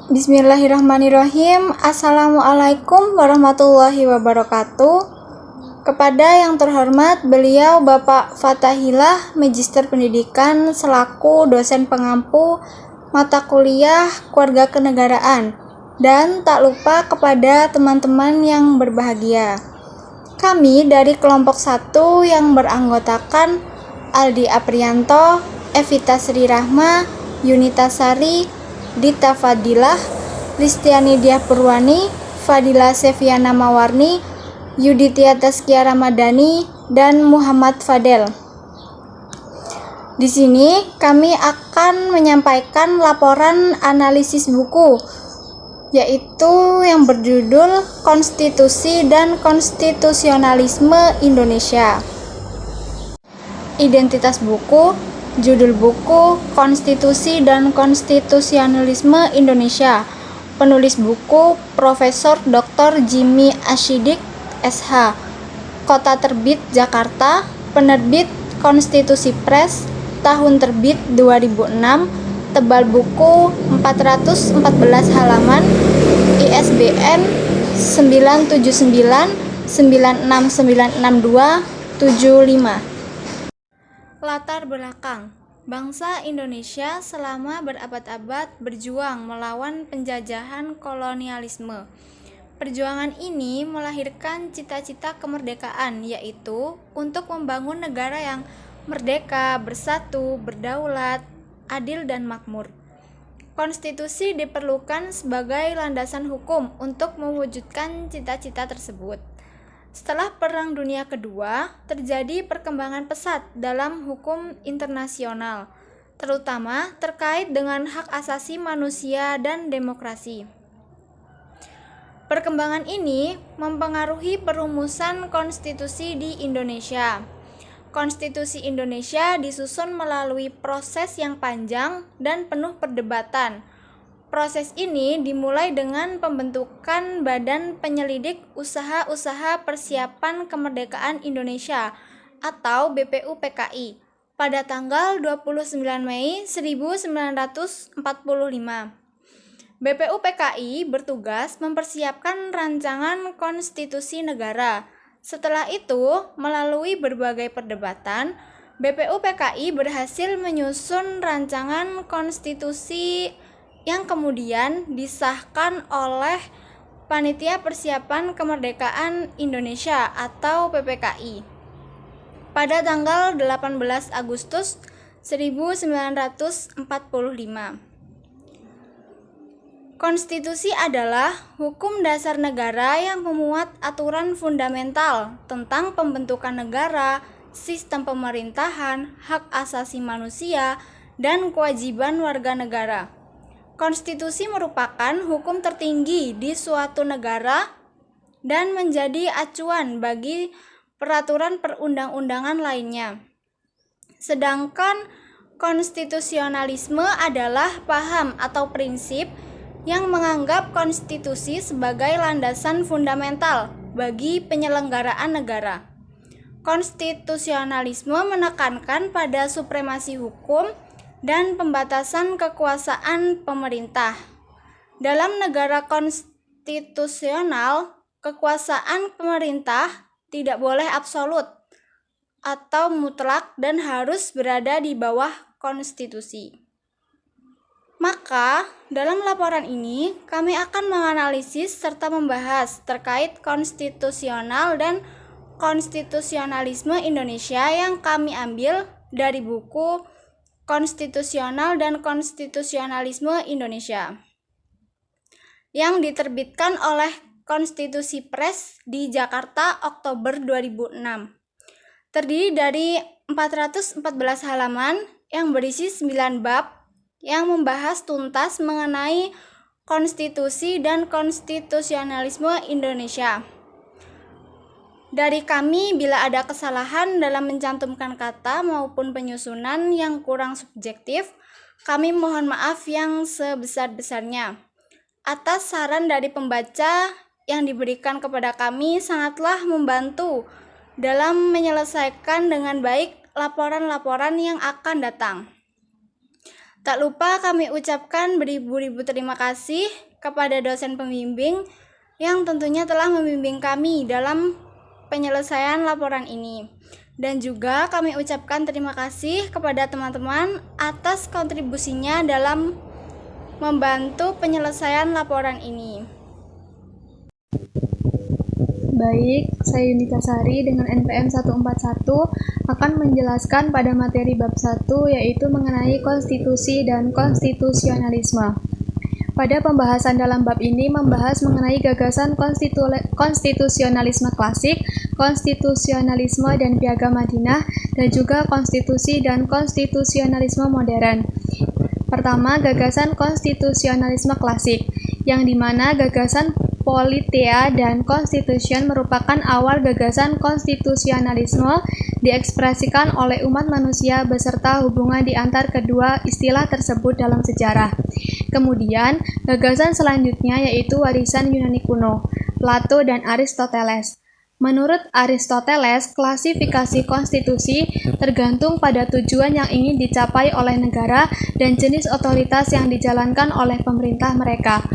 Bismillahirrahmanirrahim. Assalamualaikum warahmatullahi wabarakatuh. Kepada yang terhormat beliau Bapak Fatahillah, Magister Pendidikan selaku dosen pengampu mata kuliah Keluarga Kenegaraan, dan tak lupa kepada teman-teman yang berbahagia. Kami dari kelompok 1 yang beranggotakan Aldi Aprianto, Evita Sri Rahma, Yunita Sari, Dita Fadilah, Listiani Diah Purwani, Fadila Seviana Mawarni, Yuditya Taskia Ramadhani, dan Muhammad Fadel. Di sini kami akan menyampaikan laporan analisis buku, yaitu yang berjudul Konstitusi dan Konstitusionalisme Indonesia. Identitas buku, judul buku Konstitusi dan Konstitusionalisme Indonesia. Penulis buku Profesor Dr. Jimmy Ashidik, SH. Kota terbit Jakarta. Penerbit Konstitusi Press. Tahun terbit 2006. Tebal buku 414 halaman. ISBN 979 96962 75. Latar belakang. Bangsa Indonesia selama berabad-abad berjuang melawan penjajahan kolonialisme. Perjuangan ini melahirkan cita-cita kemerdekaan, yaitu untuk membangun negara yang merdeka, bersatu, berdaulat, adil, dan makmur. Konstitusi diperlukan sebagai landasan hukum untuk mewujudkan cita-cita tersebut. Setelah Perang Dunia Kedua, terjadi perkembangan pesat dalam hukum internasional, terutama terkait dengan hak asasi manusia dan demokrasi. Perkembangan ini mempengaruhi perumusan konstitusi di Indonesia. Konstitusi Indonesia disusun melalui proses yang panjang dan penuh perdebatan. Proses ini dimulai dengan pembentukan Badan Penyelidik Usaha-Usaha Persiapan Kemerdekaan Indonesia atau BPUPKI pada tanggal 29 Mei 1945. BPUPKI bertugas mempersiapkan rancangan konstitusi negara. Setelah itu, melalui berbagai perdebatan, BPUPKI berhasil menyusun rancangan konstitusi yang kemudian disahkan oleh Panitia Persiapan Kemerdekaan Indonesia atau PPKI pada tanggal 18 Agustus 1945. Konstitusi adalah hukum dasar negara yang memuat aturan fundamental tentang pembentukan negara, sistem pemerintahan, hak asasi manusia, dan kewajiban warga negara. Konstitusi merupakan hukum tertinggi di suatu negara dan menjadi acuan bagi peraturan perundang-undangan lainnya. Sedangkan konstitusionalisme adalah paham atau prinsip yang menganggap konstitusi sebagai landasan fundamental bagi penyelenggaraan negara. Konstitusionalisme menekankan pada supremasi hukum dan pembatasan kekuasaan pemerintah. Dalam negara konstitusional, kekuasaan pemerintah tidak boleh absolut atau mutlak dan harus berada di bawah konstitusi. Maka, dalam laporan ini, kami akan menganalisis serta membahas terkait konstitusional dan konstitusionalisme Indonesia yang kami ambil dari buku Konstitusional dan Konstitusionalisme Indonesia yang diterbitkan oleh Konstitusi Press di Jakarta Oktober 2006. Terdiri dari 414 halaman yang berisi 9 bab yang membahas tuntas mengenai konstitusi dan konstitusionalisme Indonesia. Dari kami, bila ada kesalahan dalam mencantumkan kata maupun penyusunan yang kurang subjektif, kami mohon maaf yang sebesar-besarnya. Atas saran dari pembaca yang diberikan kepada kami sangatlah membantu dalam menyelesaikan dengan baik laporan-laporan yang akan datang. Tak lupa kami ucapkan beribu-ribu terima kasih kepada dosen pembimbing yang tentunya telah membimbing kami dalam penyelesaian laporan ini. Dan juga kami ucapkan terima kasih kepada teman-teman atas kontribusinya dalam membantu penyelesaian laporan ini. Baik, saya Yunita Sari dengan NPM 141 akan menjelaskan pada materi bab 1 yaitu mengenai konstitusi dan konstitusionalisme. Pada pembahasan dalam bab ini membahas mengenai gagasan konstitusionalisme klasik, konstitusionalisme dan Piagam Madinah, dan juga konstitusi dan konstitusionalisme modern. Pertama, gagasan konstitusionalisme klasik, yang dimana gagasan Politeia dan Constitution merupakan awal gagasan konstitusionalisme diekspresikan oleh umat manusia beserta hubungan di antar kedua istilah tersebut dalam sejarah. Kemudian, gagasan selanjutnya yaitu warisan Yunani kuno, Plato dan Aristoteles. Menurut Aristoteles, klasifikasi konstitusi tergantung pada tujuan yang ingin dicapai oleh negara dan jenis otoritas yang dijalankan oleh pemerintah mereka.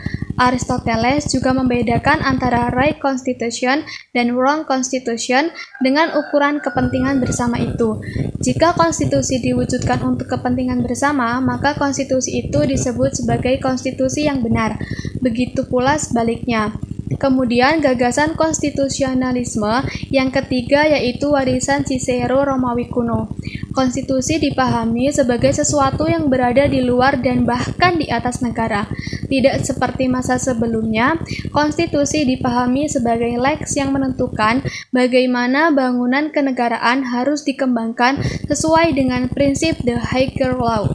Aristoteles juga membedakan antara right constitution dan wrong constitution dengan ukuran kepentingan bersama itu. Jika konstitusi diwujudkan untuk kepentingan bersama, maka konstitusi itu disebut sebagai konstitusi yang benar. Begitu pula sebaliknya. Kemudian gagasan konstitusionalisme yang ketiga yaitu warisan Cicero Romawi kuno. Konstitusi dipahami sebagai sesuatu yang berada di luar dan bahkan di atas negara. Tidak seperti masa sebelumnya, konstitusi dipahami sebagai lex yang menentukan bagaimana bangunan kenegaraan harus dikembangkan sesuai dengan prinsip the higher law.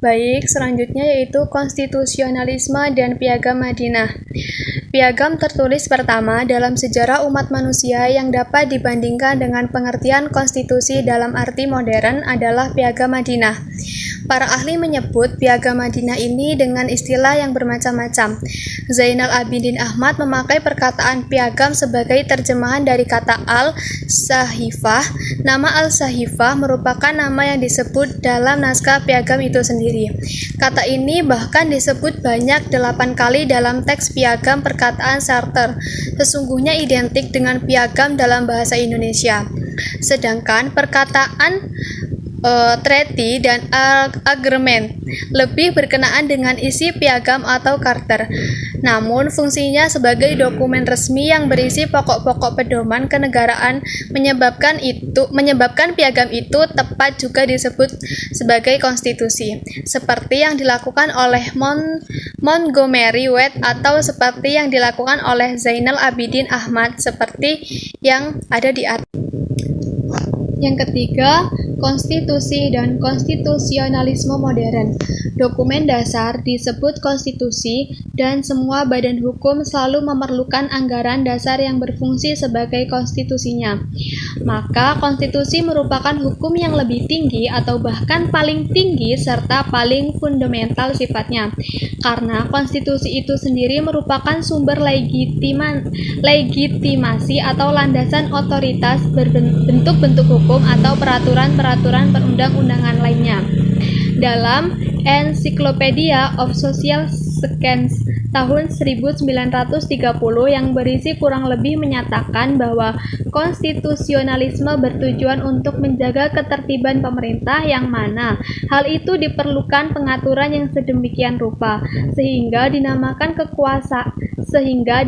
Baik, selanjutnya yaitu konstitusionalisme dan Piagam Madinah. Piagam tertulis pertama dalam sejarah umat manusia yang dapat dibandingkan dengan pengertian konstitusi dalam arti modern adalah Piagam Madinah. Para ahli menyebut Piagam Madinah ini dengan istilah yang bermacam-macam. Zainal Abidin Ahmad memakai perkataan piagam sebagai terjemahan dari kata al-sahifah. Nama al-sahifah merupakan nama yang disebut dalam naskah piagam itu sendiri. Kata ini bahkan disebut banyak 8 kali dalam teks piagam perkataan Sartre. Sesungguhnya identik dengan piagam dalam bahasa Indonesia. Sedangkan perkataan treaty dan agreement lebih berkenaan dengan isi piagam atau charter. Namun fungsinya sebagai dokumen resmi yang berisi pokok-pokok pedoman kenegaraan menyebabkan piagam itu tepat juga disebut sebagai konstitusi, seperti yang dilakukan oleh Montgomery Wade atau seperti yang dilakukan oleh Zainal Abidin Ahmad seperti yang ada di atas. Yang ketiga, konstitusi dan konstitusionalisme modern. Dokumen dasar disebut konstitusi dan semua badan hukum selalu memerlukan anggaran dasar yang berfungsi sebagai konstitusinya. Maka konstitusi merupakan hukum yang lebih tinggi atau bahkan paling tinggi serta paling fundamental sifatnya. Karena konstitusi itu sendiri merupakan sumber legitimasi atau landasan otoritas berbentuk-bentuk hukum atau peraturan-peraturan perundang-undangan lainnya. Dalam Encyclopedia of Social Science tahun 1930 yang berisi kurang lebih menyatakan bahwa konstitusionalisme bertujuan untuk menjaga ketertiban pemerintah yang mana hal itu diperlukan pengaturan yang sedemikian rupa sehingga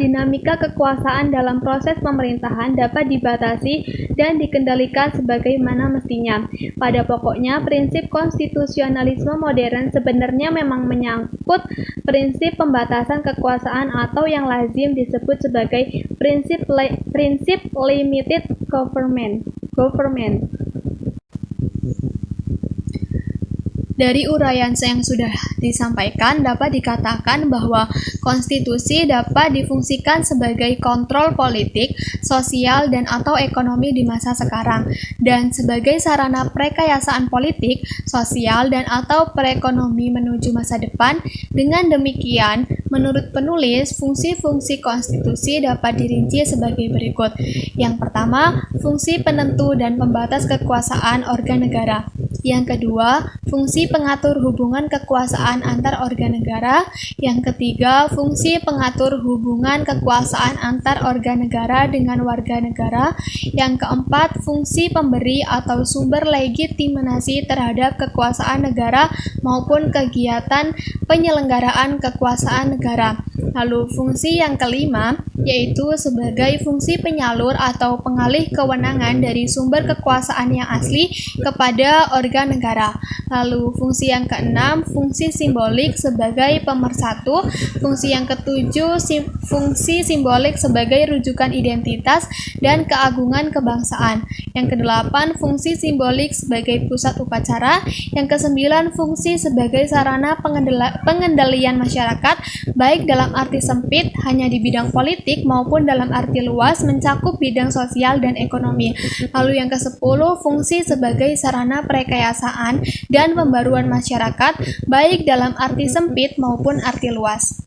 dinamika kekuasaan dalam proses pemerintahan dapat dibatasi dan dikendalikan sebagaimana mestinya. Pada pokoknya, prinsip konstitusionalisme modern sebenarnya memang menyangkut prinsip pembatasan kekuasaan atau yang lazim disebut sebagai prinsip limited government. Dari uraian yang sudah disampaikan, dapat dikatakan bahwa konstitusi dapat difungsikan sebagai kontrol politik, sosial, dan atau ekonomi di masa sekarang, dan sebagai sarana perekayasaan politik, sosial, dan atau perekonomi menuju masa depan. Dengan demikian, menurut penulis, fungsi-fungsi konstitusi dapat dirinci sebagai berikut. Yang pertama, fungsi penentu dan pembatas kekuasaan organ negara. Yang kedua, fungsi pengatur hubungan kekuasaan antar organ negara. Yang ketiga, fungsi pengatur hubungan kekuasaan antar organ negara dengan warga negara. Yang keempat, fungsi pemberi atau sumber legitimasi terhadap kekuasaan negara maupun kegiatan penyelenggaraan kekuasaan negara. Lalu fungsi yang kelima, yaitu sebagai fungsi penyalur atau pengalih kewenangan dari sumber kekuasaan yang asli kepada organ negara. Lalu fungsi yang keenam, fungsi simbolik sebagai pemersatu. Fungsi yang ketujuh, fungsi simbolik sebagai rujukan identitas dan keagungan kebangsaan. Yang kedelapan, fungsi simbolik sebagai pusat upacara. Yang kesembilan, fungsi sebagai sarana pengendalian masyarakat, baik dalam arti sempit hanya di bidang politik maupun dalam arti luas mencakup bidang sosial dan ekonomi. Lalu yang ke-10, fungsi sebagai sarana perekayasaan dan pembaruan masyarakat, baik dalam arti sempit maupun arti luas.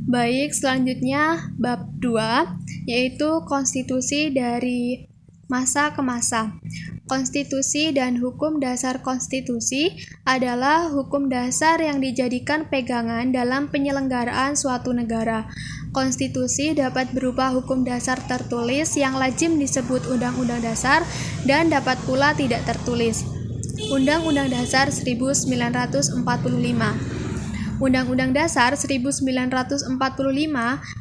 Baik, selanjutnya bab 2, yaitu konstitusi dari masa ke masa. Konstitusi dan hukum dasar konstitusi adalah hukum dasar yang dijadikan pegangan dalam penyelenggaraan suatu negara. Konstitusi dapat berupa hukum dasar tertulis yang lazim disebut Undang-Undang Dasar dan dapat pula tidak tertulis. Undang-Undang Dasar 1945. Undang-Undang Dasar 1945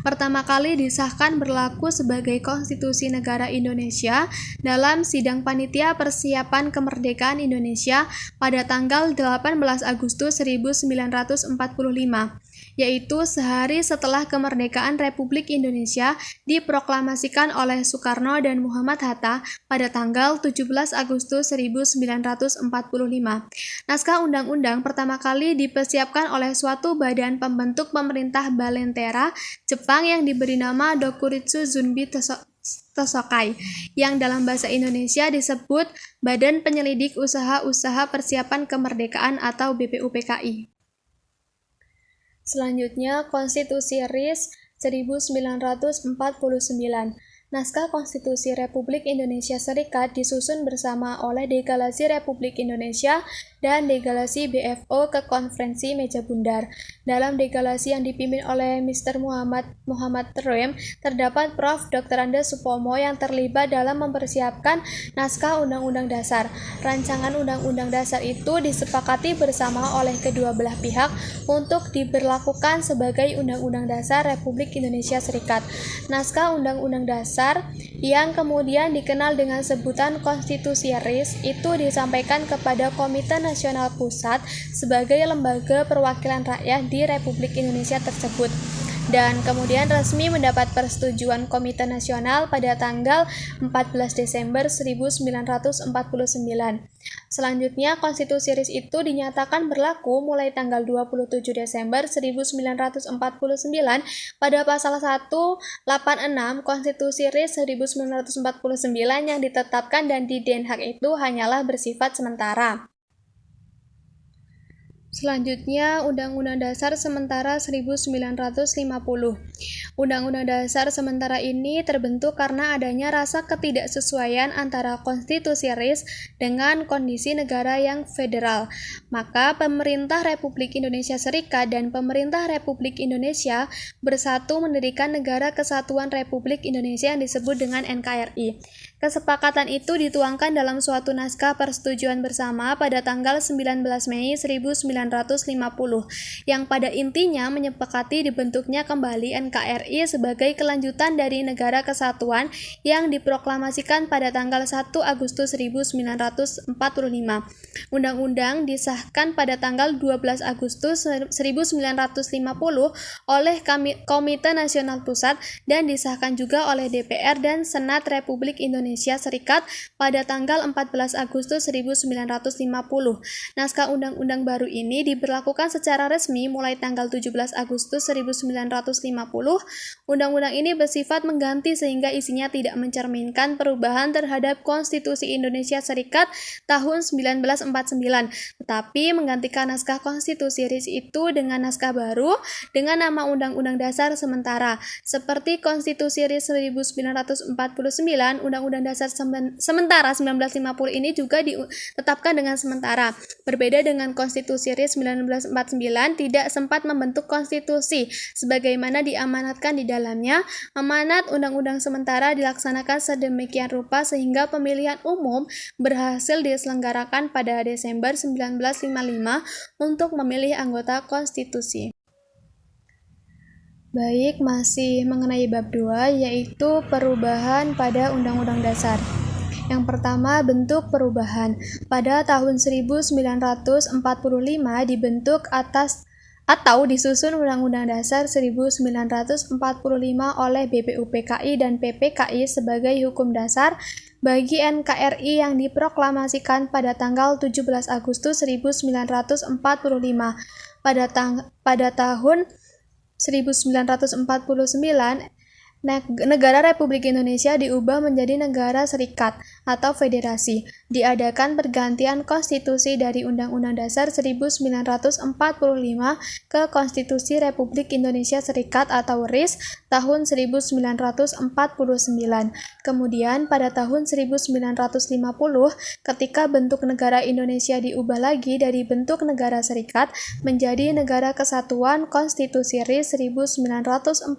pertama kali disahkan berlaku sebagai konstitusi negara Indonesia dalam Sidang Panitia Persiapan Kemerdekaan Indonesia pada tanggal 18 Agustus 1945, yaitu sehari setelah kemerdekaan Republik Indonesia diproklamasikan oleh Soekarno dan Muhammad Hatta pada tanggal 17 Agustus 1945. Naskah undang-undang pertama kali dipersiapkan oleh suatu badan pembentuk pemerintah Balentera, Jepang yang diberi nama Dokuritsu Zunbi Tosokai, yang dalam bahasa Indonesia disebut Badan Penyelidik Usaha-Usaha Persiapan Kemerdekaan atau BPUPKI. Selanjutnya, Konstitusi RIS 1949. Naskah Konstitusi Republik Indonesia Serikat disusun bersama oleh Delegasi Republik Indonesia dan Delegasi BFO ke Konferensi Meja Bundar. Dalam delegasi yang dipimpin oleh Mr. Muhammad Rem, terdapat Prof. Dr. Andes Supomo yang terlibat dalam mempersiapkan naskah Undang-Undang Dasar. Rancangan Undang-Undang Dasar itu disepakati bersama oleh kedua belah pihak untuk diberlakukan sebagai Undang-Undang Dasar Republik Indonesia Serikat. Naskah Undang-Undang Dasar yang kemudian dikenal dengan sebutan Konstitusi RIS itu disampaikan kepada Komite Nasional Pusat sebagai lembaga perwakilan rakyat di Republik Indonesia tersebut, dan kemudian resmi mendapat persetujuan Komite Nasional pada tanggal 14 Desember 1949. Selanjutnya, Konstitusi RIS itu dinyatakan berlaku mulai tanggal 27 Desember 1949 pada pasal 186 Konstitusi RIS 1949 yang ditetapkan dan di Den Haag itu hanyalah bersifat sementara. Selanjutnya, Undang-Undang Dasar Sementara 1950. Undang-Undang Dasar Sementara ini terbentuk karena adanya rasa ketidaksesuaian antara Konstitusi RIS dengan kondisi negara yang federal. Maka Pemerintah Republik Indonesia Serikat dan Pemerintah Republik Indonesia bersatu mendirikan Negara Kesatuan Republik Indonesia yang disebut dengan NKRI. Kesepakatan itu dituangkan dalam suatu naskah persetujuan bersama pada tanggal 19 Mei 1950, yang pada intinya menyepakati dibentuknya kembali NKRI sebagai kelanjutan dari Negara Kesatuan yang diproklamasikan pada tanggal 1 Agustus 1945. Undang-undang disahkan pada tanggal 12 Agustus 1950 oleh Komite Nasional Pusat dan disahkan juga oleh DPR dan Senat Republik Indonesia Serikat pada tanggal 14 Agustus 1950. Naskah undang-undang baru ini diberlakukan secara resmi mulai tanggal 17 Agustus 1950. Undang-undang ini bersifat mengganti sehingga isinya tidak mencerminkan perubahan terhadap Konstitusi Indonesia Serikat tahun 1949, tetapi menggantikan naskah Konstitusi RIS itu dengan naskah baru dengan nama Undang-Undang Dasar Sementara. Seperti Konstitusi RIS 1949, Undang-Undang Undang-Undang Dasar sementara 1950 ini juga ditetapkan dengan sementara. Berbeda dengan Konstitusi RI 1949 tidak sempat membentuk konstitusi sebagaimana diamanatkan di dalamnya. Amanat undang-undang sementara dilaksanakan sedemikian rupa sehingga pemilihan umum berhasil diselenggarakan pada Desember 1955 untuk memilih anggota konstitusi. Baik, masih mengenai bab 2, yaitu perubahan pada Undang-Undang Dasar. Yang pertama, bentuk perubahan. Pada tahun 1945 dibentuk atau disusun Undang-Undang Dasar 1945 oleh BPUPKI dan PPKI sebagai hukum dasar bagi NKRI yang diproklamasikan pada tanggal 17 Agustus 1945. Pada tahun 1949, negara Republik Indonesia diubah menjadi negara serikat atau federasi. Diadakan pergantian konstitusi dari Undang-Undang Dasar 1945 ke Konstitusi Republik Indonesia Serikat atau RIS tahun 1949. Kemudian pada tahun 1950, ketika bentuk negara Indonesia diubah lagi dari bentuk negara serikat menjadi negara kesatuan, Konstitusi RIS 1949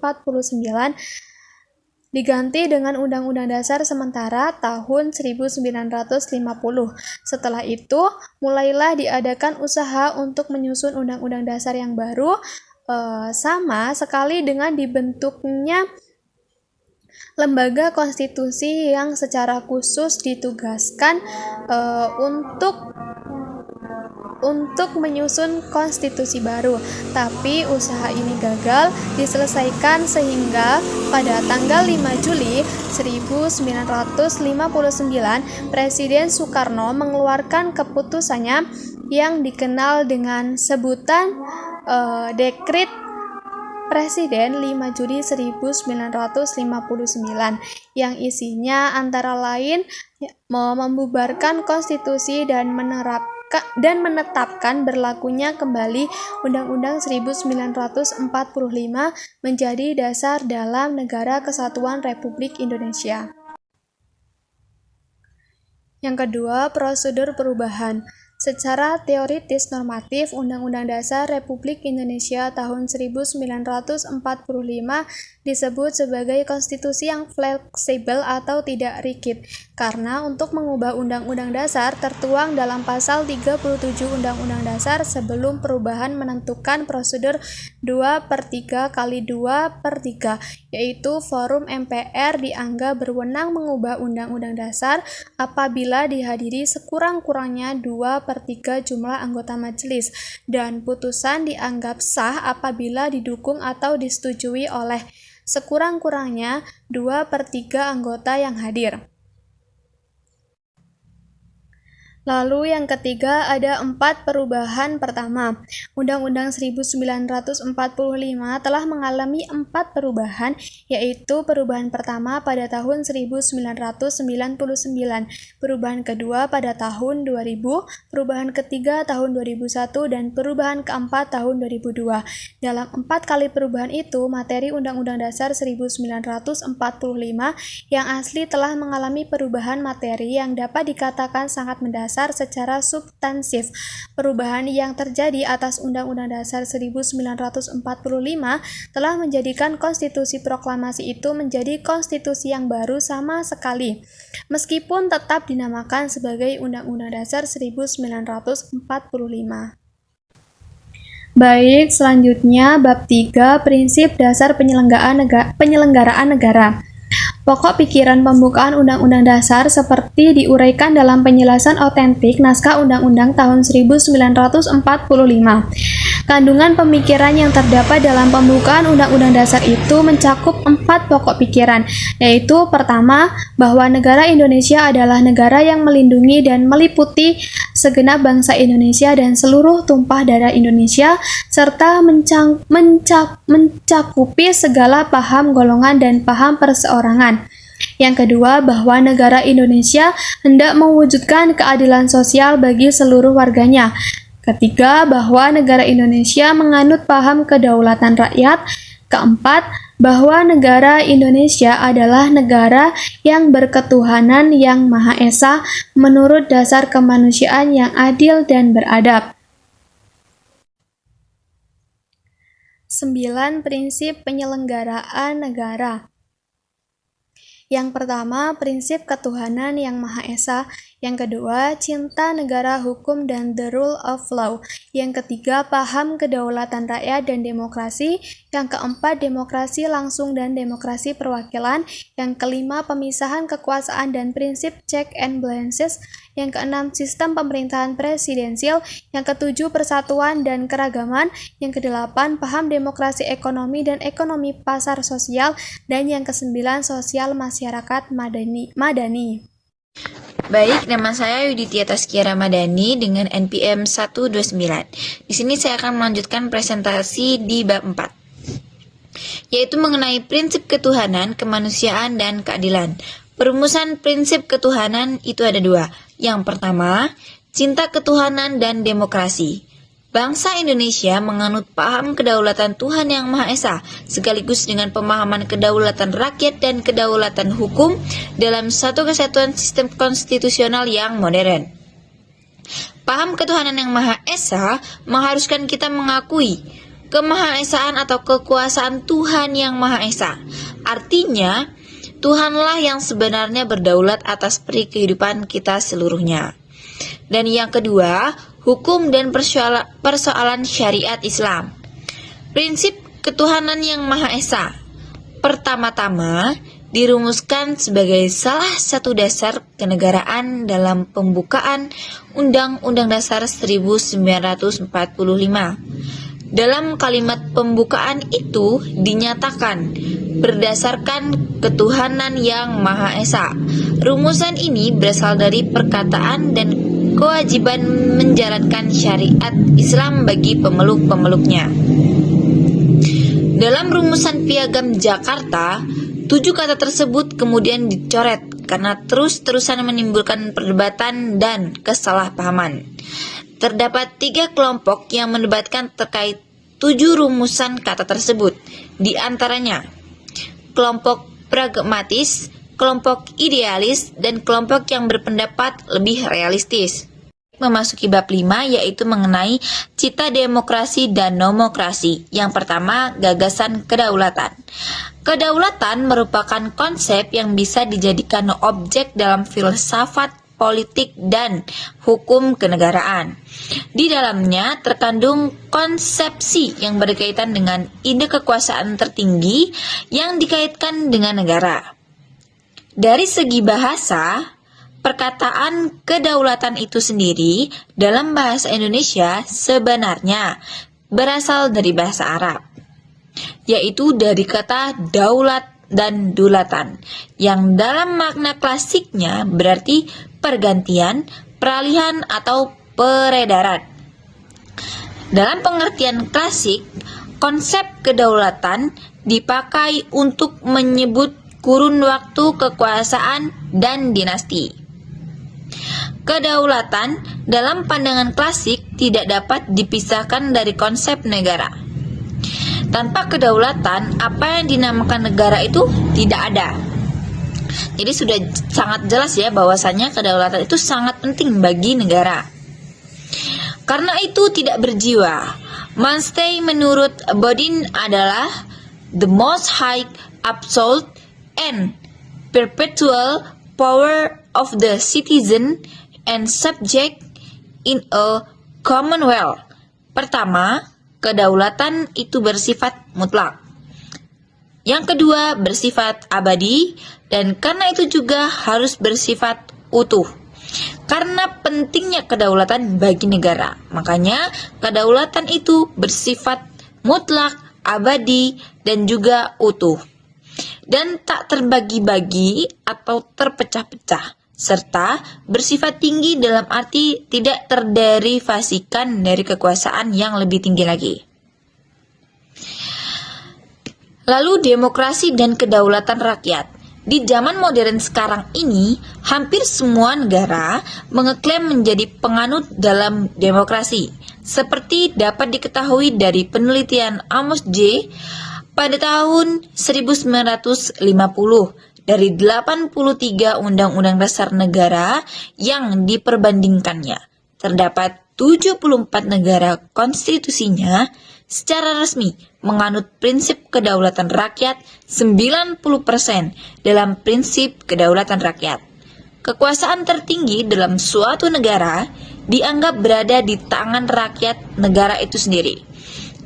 diganti dengan Undang-Undang Dasar sementara tahun 1950. Setelah itu, mulailah diadakan usaha untuk menyusun Undang-Undang Dasar yang baru, sama sekali dengan dibentuknya lembaga konstitusi yang secara khusus ditugaskan untuk menyusun konstitusi baru, tapi usaha ini gagal diselesaikan sehingga pada tanggal 5 Juli 1959 Presiden Soekarno mengeluarkan keputusannya yang dikenal dengan sebutan Dekret Presiden 5 Juli 1959 yang isinya antara lain membubarkan konstitusi dan menetapkan berlakunya kembali Undang-Undang 1945 menjadi dasar dalam Negara Kesatuan Republik Indonesia. Yang kedua, prosedur perubahan. Secara teoritis normatif, Undang-Undang Dasar Republik Indonesia tahun 1945 disebut sebagai konstitusi yang fleksibel atau tidak rigid, karena untuk mengubah Undang-Undang Dasar tertuang dalam pasal 37 Undang-Undang Dasar sebelum perubahan menentukan prosedur 2/3 kali 2/3, yaitu forum MPR dianggap berwenang mengubah Undang-Undang Dasar apabila dihadiri sekurang-kurangnya 2/3 jumlah anggota majelis, dan putusan dianggap sah apabila didukung atau disetujui oleh sekurang-kurangnya 2/3 anggota yang hadir. Lalu yang ketiga ada 4 perubahan. Pertama, Undang-Undang 1945 telah mengalami 4 perubahan, yaitu perubahan pertama pada tahun 1999, perubahan kedua pada tahun 2000, perubahan ketiga tahun 2001, dan perubahan keempat tahun 2002. Dalam 4 kali perubahan itu, materi Undang-Undang Dasar 1945 yang asli telah mengalami perubahan materi yang dapat dikatakan sangat mendasar secara substansif. Perubahan yang terjadi atas Undang-Undang Dasar 1945 telah menjadikan konstitusi proklamasi itu menjadi konstitusi yang baru sama sekali, meskipun tetap dinamakan sebagai Undang-Undang Dasar 1945. Baik, selanjutnya bab 3, prinsip dasar penyelenggaraan negara. Pokok pikiran pembukaan Undang-Undang Dasar seperti diuraikan dalam penjelasan otentik naskah Undang-Undang tahun 1945. Kandungan pemikiran yang terdapat dalam pembukaan Undang-Undang Dasar itu mencakup 4 pokok pikiran, yaitu pertama, bahwa negara Indonesia adalah negara yang melindungi dan meliputi segenap bangsa Indonesia dan seluruh tumpah darah Indonesia, serta mencakupi segala paham golongan dan paham perseorangan. Yang kedua, bahwa negara Indonesia hendak mewujudkan keadilan sosial bagi seluruh warganya. Ketiga, bahwa negara Indonesia menganut paham kedaulatan rakyat. Keempat, bahwa negara Indonesia adalah negara yang berketuhanan yang Maha Esa menurut dasar kemanusiaan yang adil dan beradab. 9. Prinsip penyelenggaraan negara. Yang pertama, prinsip ketuhanan yang Maha Esa. Yang kedua, cinta negara, hukum, dan the rule of law. Yang ketiga, paham kedaulatan rakyat dan demokrasi. Yang keempat, demokrasi langsung dan demokrasi perwakilan. Yang kelima, pemisahan kekuasaan dan prinsip check and balances. Yang keenam, sistem pemerintahan presidensial. Yang ketujuh, persatuan dan keragaman. Yang kedelapan, paham demokrasi ekonomi dan ekonomi pasar sosial. Dan yang kesembilan, sosial masyarakat madani. Baik, nama saya Yuditya Taskia Ramadhani dengan NPM 129. Di sini saya akan melanjutkan presentasi di bab 4, yaitu mengenai prinsip ketuhanan, kemanusiaan, dan keadilan. Perumusan prinsip ketuhanan itu ada 2. Yang pertama, cinta ketuhanan dan demokrasi. Bangsa Indonesia menganut paham kedaulatan Tuhan Yang Maha Esa, sekaligus dengan pemahaman kedaulatan rakyat dan kedaulatan hukum dalam satu kesatuan sistem konstitusional yang modern. Paham ketuhanan Yang Maha Esa mengharuskan kita mengakui kemahaesaan atau kekuasaan Tuhan Yang Maha Esa. Artinya, Tuhanlah yang sebenarnya berdaulat atas peri kehidupan kita seluruhnya. Dan yang kedua, hukum dan persoalan syariat Islam. Prinsip ketuhanan Yang Maha Esa pertama-tama dirumuskan sebagai salah satu dasar kenegaraan dalam pembukaan Undang-Undang Dasar 1945. Dalam kalimat pembukaan itu dinyatakan berdasarkan ketuhanan Yang Maha Esa. Rumusan ini berasal dari perkataan dan kewajiban menjalankan syariat Islam bagi pemeluk-pemeluknya. Dalam rumusan Piagam Jakarta, 7 kata tersebut kemudian dicoret karena terus-terusan menimbulkan perdebatan dan kesalahpahaman. Terdapat 3 kelompok yang mendebatkan terkait 7 rumusan kata tersebut. Di antaranya, kelompok pragmatis, kelompok idealis, dan kelompok yang berpendapat lebih realistis. Memasuki bab 5, yaitu mengenai cita demokrasi dan nomokrasi. Yang pertama, gagasan kedaulatan. Kedaulatan merupakan konsep yang bisa dijadikan objek dalam filsafat, politik, dan hukum kenegaraan. Di dalamnya terkandung konsepsi yang berkaitan dengan ide kekuasaan tertinggi yang dikaitkan dengan negara. Dari segi bahasa, perkataan kedaulatan itu sendiri dalam bahasa Indonesia sebenarnya berasal dari bahasa Arab, yaitu dari kata daulat dan dulatan, yang dalam makna klasiknya berarti pergantian, peralihan, atau peredaran. Dalam pengertian klasik, konsep kedaulatan dipakai untuk menyebut kurun waktu kekuasaan dan dinasti. Kedaulatan dalam pandangan klasik tidak dapat dipisahkan dari konsep negara. Tanpa kedaulatan, apa yang dinamakan negara itu tidak ada. Jadi sudah sangat jelas ya bahwasanya kedaulatan itu sangat penting bagi negara. Karena itu tidak berjiwa. Manstey menurut Bodin adalah the most high, absolute, and perpetual power of the citizen and subject in a commonwealth. Pertama, kedaulatan itu bersifat mutlak. Yang kedua, bersifat abadi, dan karena itu juga harus bersifat utuh. Karena pentingnya kedaulatan bagi negara, makanya kedaulatan itu bersifat mutlak, abadi, dan juga utuh. Dan tak terbagi-bagi atau terpecah-pecah, serta bersifat tinggi dalam arti tidak terderivasikan dari kekuasaan yang lebih tinggi lagi. Lalu demokrasi dan kedaulatan rakyat. Di zaman modern sekarang ini, hampir semua negara mengeklaim menjadi penganut dalam demokrasi. Seperti dapat diketahui dari penelitian Amos J. pada tahun 1950 dari 83 Undang-Undang Dasar Negara yang diperbandingkannya. Terdapat 74 negara konstitusinya secara resmi menganut prinsip kedaulatan rakyat, 90% dalam prinsip kedaulatan rakyat. Kekuasaan tertinggi dalam suatu negara dianggap berada di tangan rakyat negara itu sendiri.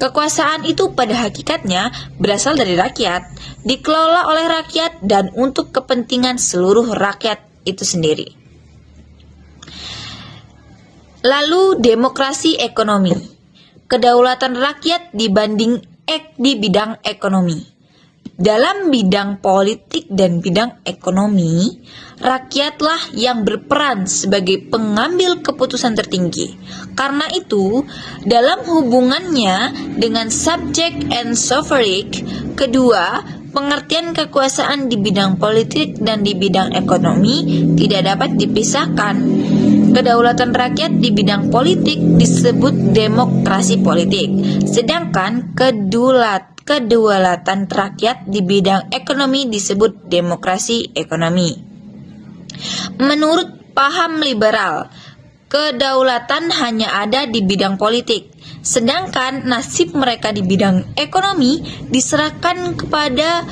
Kekuasaan itu pada hakikatnya berasal dari rakyat, dikelola oleh rakyat dan untuk kepentingan seluruh rakyat itu sendiri. Lalu demokrasi ekonomi. Kedaulatan rakyat di bidang ekonomi. Dalam bidang politik dan bidang ekonomi, rakyatlah yang berperan sebagai pengambil keputusan tertinggi. Karena itu, dalam hubungannya dengan subject and sovereign, kedua, pengertian kekuasaan di bidang politik dan di bidang ekonomi tidak dapat dipisahkan. Kedaulatan rakyat di bidang politik disebut demokrasi politik, sedangkan kedaulatan rakyat di bidang ekonomi disebut demokrasi ekonomi. Menurut paham liberal, kedaulatan hanya ada di bidang politik, sedangkan nasib mereka di bidang ekonomi diserahkan kepada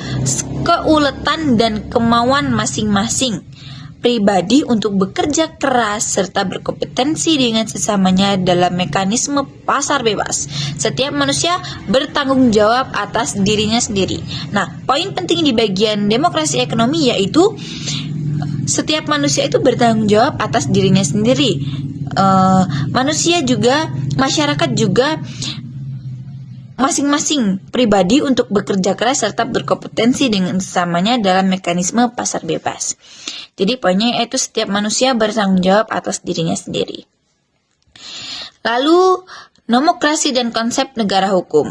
keuletan dan kemauan masing-masing pribadi untuk bekerja keras serta berkompetensi dengan sesamanya dalam mekanisme pasar bebas. Setiap manusia bertanggung jawab atas dirinya sendiri. Nah, poin penting di bagian demokrasi ekonomi yaitu setiap manusia itu bertanggung jawab atas dirinya sendiri. Masyarakat juga masing-masing pribadi untuk bekerja keras serta berkompetensi dengan sesamanya dalam mekanisme pasar bebas. Jadi poinnya yaitu setiap manusia bertanggung jawab atas dirinya sendiri. Lalu, nomokrasi dan konsep negara hukum.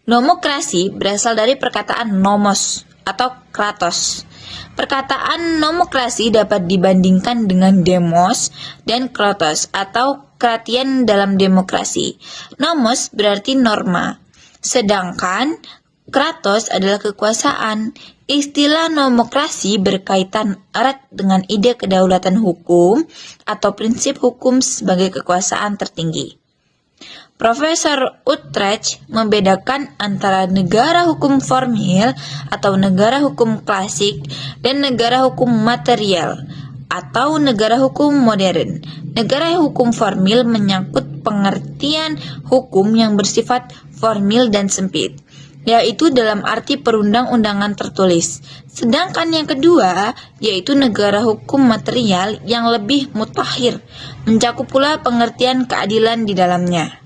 Nomokrasi berasal dari perkataan nomos atau kratos. Perkataan nomokrasi dapat dibandingkan dengan demos dan kratos atau kratian dalam demokrasi. Nomos berarti norma, sedangkan kratos adalah kekuasaan. Istilah nomokrasi berkaitan erat dengan ide kedaulatan hukum atau prinsip hukum sebagai kekuasaan tertinggi. Profesor Utrecht membedakan antara negara hukum formil atau negara hukum klasik dan negara hukum material atau negara hukum modern. Negara hukum formil menyangkut pengertian hukum yang bersifat formil dan sempit, yaitu dalam arti perundang-undangan tertulis. Sedangkan yang kedua, yaitu negara hukum material yang lebih mutakhir, mencakup pula pengertian keadilan di dalamnya.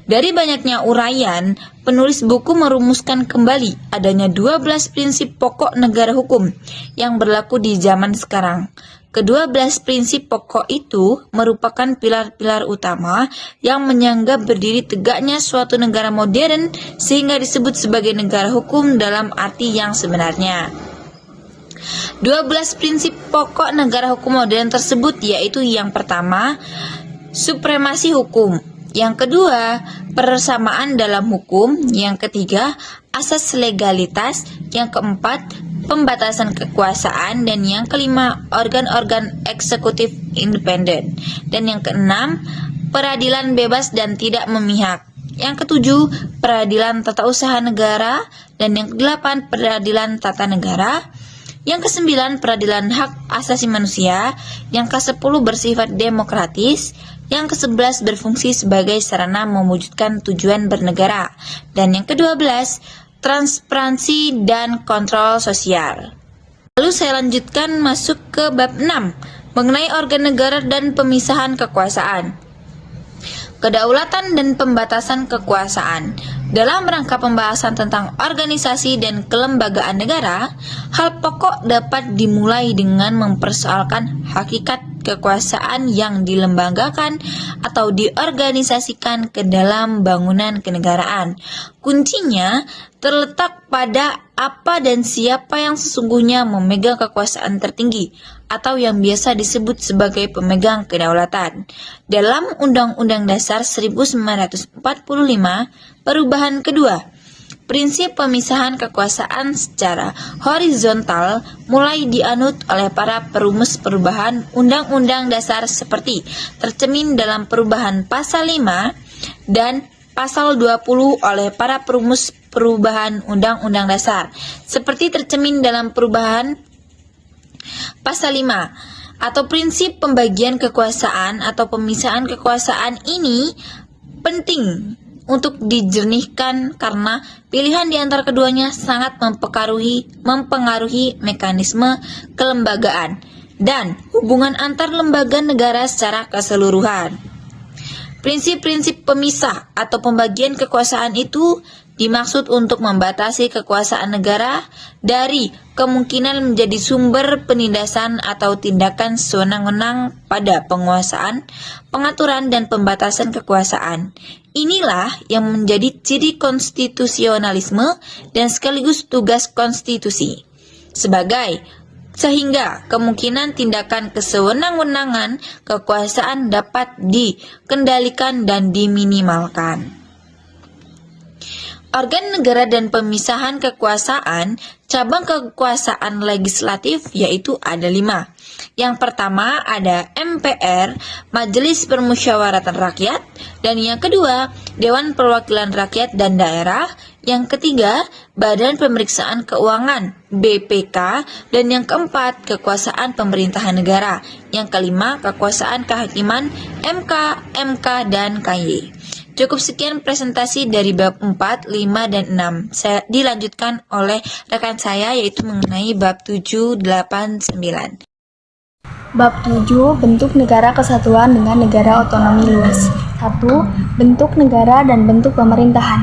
Dari banyaknya uraian, penulis buku merumuskan kembali adanya 12 prinsip pokok negara hukum yang berlaku di zaman sekarang. Ke-12 prinsip pokok itu merupakan pilar-pilar utama yang menyangga berdiri tegaknya suatu negara modern sehingga disebut sebagai negara hukum dalam arti yang sebenarnya. 12 prinsip pokok negara hukum modern tersebut yaitu yang pertama, supremasi hukum. Yang kedua, persamaan dalam hukum. Yang ketiga, asas legalitas. Yang keempat, pembatasan kekuasaan. Dan yang kelima, organ-organ eksekutif independen. Dan yang keenam, peradilan bebas dan tidak memihak. Yang ketujuh, peradilan tata usaha negara. Dan yang kedelapan, peradilan tata negara. Yang kesembilan, peradilan hak asasi manusia. Yang kesepuluh, bersifat demokratis. Yang ke-11 berfungsi sebagai sarana mewujudkan tujuan bernegara. Dan yang ke-12, transparansi dan kontrol sosial. Lalu saya lanjutkan masuk ke bab 6, mengenai organ negara dan pemisahan kekuasaan. Kedaulatan dan pembatasan kekuasaan. Dalam rangka pembahasan tentang organisasi dan kelembagaan negara, hal pokok dapat dimulai dengan mempersoalkan hakikat kekuasaan yang dilembagakan atau diorganisasikan ke dalam bangunan kenegaraan. Kuncinya terletak pada apa dan siapa yang sesungguhnya memegang kekuasaan tertinggi atau yang biasa disebut sebagai pemegang kedaulatan. Dalam Undang-Undang Dasar 1945, perubahan kedua, prinsip pemisahan kekuasaan secara horizontal mulai dianut oleh para perumus perubahan Undang-Undang Dasar seperti tercermin dalam perubahan Pasal 5 dan Pasal 20 oleh para perumus perubahan Undang-Undang Dasar, seperti tercermin dalam perubahan Pasal 5 atau prinsip pembagian kekuasaan atau pemisahan kekuasaan ini penting untuk dijernihkan karena pilihan di antara keduanya sangat mempengaruhi mekanisme kelembagaan dan hubungan antar lembaga negara secara keseluruhan. Prinsip-prinsip pemisah atau pembagian kekuasaan itu dimaksud untuk membatasi kekuasaan negara dari kemungkinan menjadi sumber penindasan atau tindakan sewenang-wenang pada penguasaan, pengaturan, dan pembatasan kekuasaan. Inilah yang menjadi ciri konstitusionalisme dan sekaligus tugas konstitusi. Sehingga kemungkinan tindakan kesewenang-wenangan kekuasaan dapat dikendalikan dan diminimalkan. Organ negara dan pemisahan kekuasaan, cabang kekuasaan legislatif yaitu ada 5. Yang pertama ada MPR, Majelis Permusyawaratan Rakyat, dan yang kedua Dewan Perwakilan Rakyat dan Daerah, yang ketiga Badan Pemeriksaan Keuangan BPK, dan yang keempat kekuasaan pemerintahan negara, yang kelima kekuasaan kehakiman MK, MK, dan KY. Cukup sekian presentasi dari bab 4, 5, dan 6. Saya dilanjutkan oleh rekan saya yaitu mengenai bab 7, 8, 9. Bab 7, bentuk negara kesatuan dengan negara otonomi luas. 1. Bentuk negara dan bentuk pemerintahan.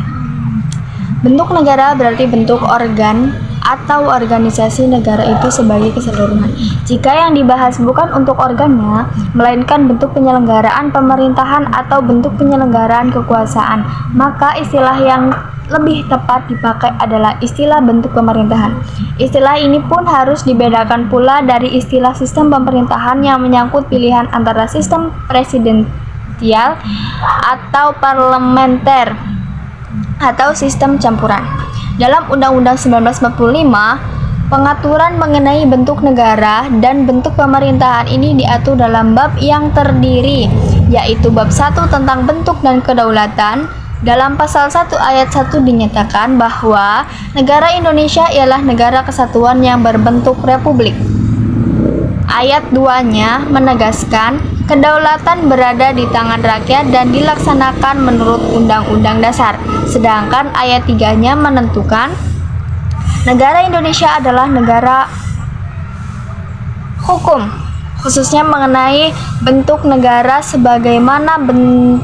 Bentuk negara berarti bentuk organ atau organisasi negara itu sebagai keseluruhan. Jika yang dibahas bukan untuk organnya, melainkan bentuk penyelenggaraan pemerintahan atau bentuk penyelenggaraan kekuasaan, maka istilah yang lebih tepat dipakai adalah istilah bentuk pemerintahan. Istilah ini pun harus dibedakan pula dari istilah sistem pemerintahan yang menyangkut pilihan antara sistem presidensial atau parlementer atau sistem campuran. Dalam Undang-Undang 1945, pengaturan mengenai bentuk negara dan bentuk pemerintahan ini diatur dalam bab yang terdiri, yaitu bab 1 tentang bentuk dan kedaulatan. Dalam pasal 1 ayat 1 dinyatakan bahwa negara Indonesia ialah negara kesatuan yang berbentuk republik. Ayat 2-nya menegaskan kedaulatan berada di tangan rakyat dan dilaksanakan menurut Undang-Undang Dasar. Sedangkan ayat 3-nya menentukan negara Indonesia adalah negara hukum, khususnya mengenai bentuk negara sebagaimana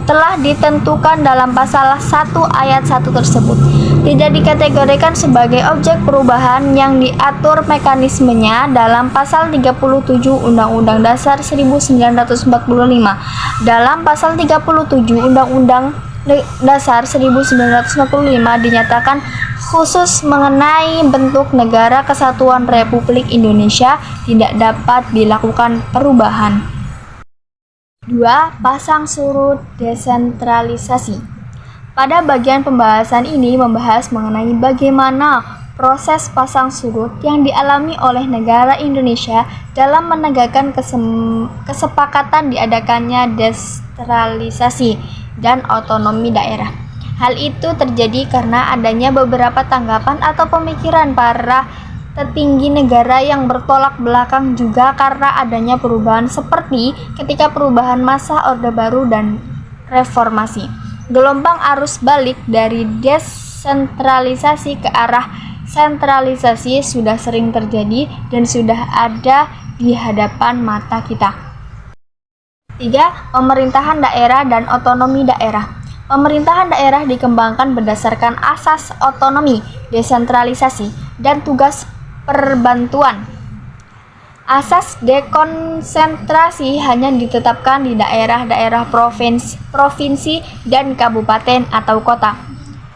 telah ditentukan dalam pasal 1 ayat 1 tersebut. Tidak dikategorikan sebagai objek perubahan yang diatur mekanismenya dalam pasal 37 Undang-Undang Dasar 1945. Dalam pasal 37 Undang-Undang Dasar 1945 dinyatakan khusus mengenai bentuk negara kesatuan Republik Indonesia tidak dapat dilakukan perubahan. 2. Pasang surut desentralisasi. Pada bagian pembahasan ini membahas mengenai bagaimana proses pasang surut yang dialami oleh negara Indonesia dalam menegakkan kesepakatan diadakannya desentralisasi dan otonomi daerah. Hal itu terjadi karena adanya beberapa tanggapan atau pemikiran para petinggi negara yang bertolak belakang, juga karena adanya perubahan seperti ketika perubahan masa Orde Baru dan reformasi. Gelombang arus balik dari desentralisasi ke arah sentralisasi sudah sering terjadi dan sudah ada di hadapan mata kita. 3. Pemerintahan daerah dan otonomi daerah. Pemerintahan daerah dikembangkan berdasarkan asas otonomi, desentralisasi, dan tugas perbantuan. Asas dekonsentrasi hanya ditetapkan di daerah-daerah provinsi dan kabupaten atau kota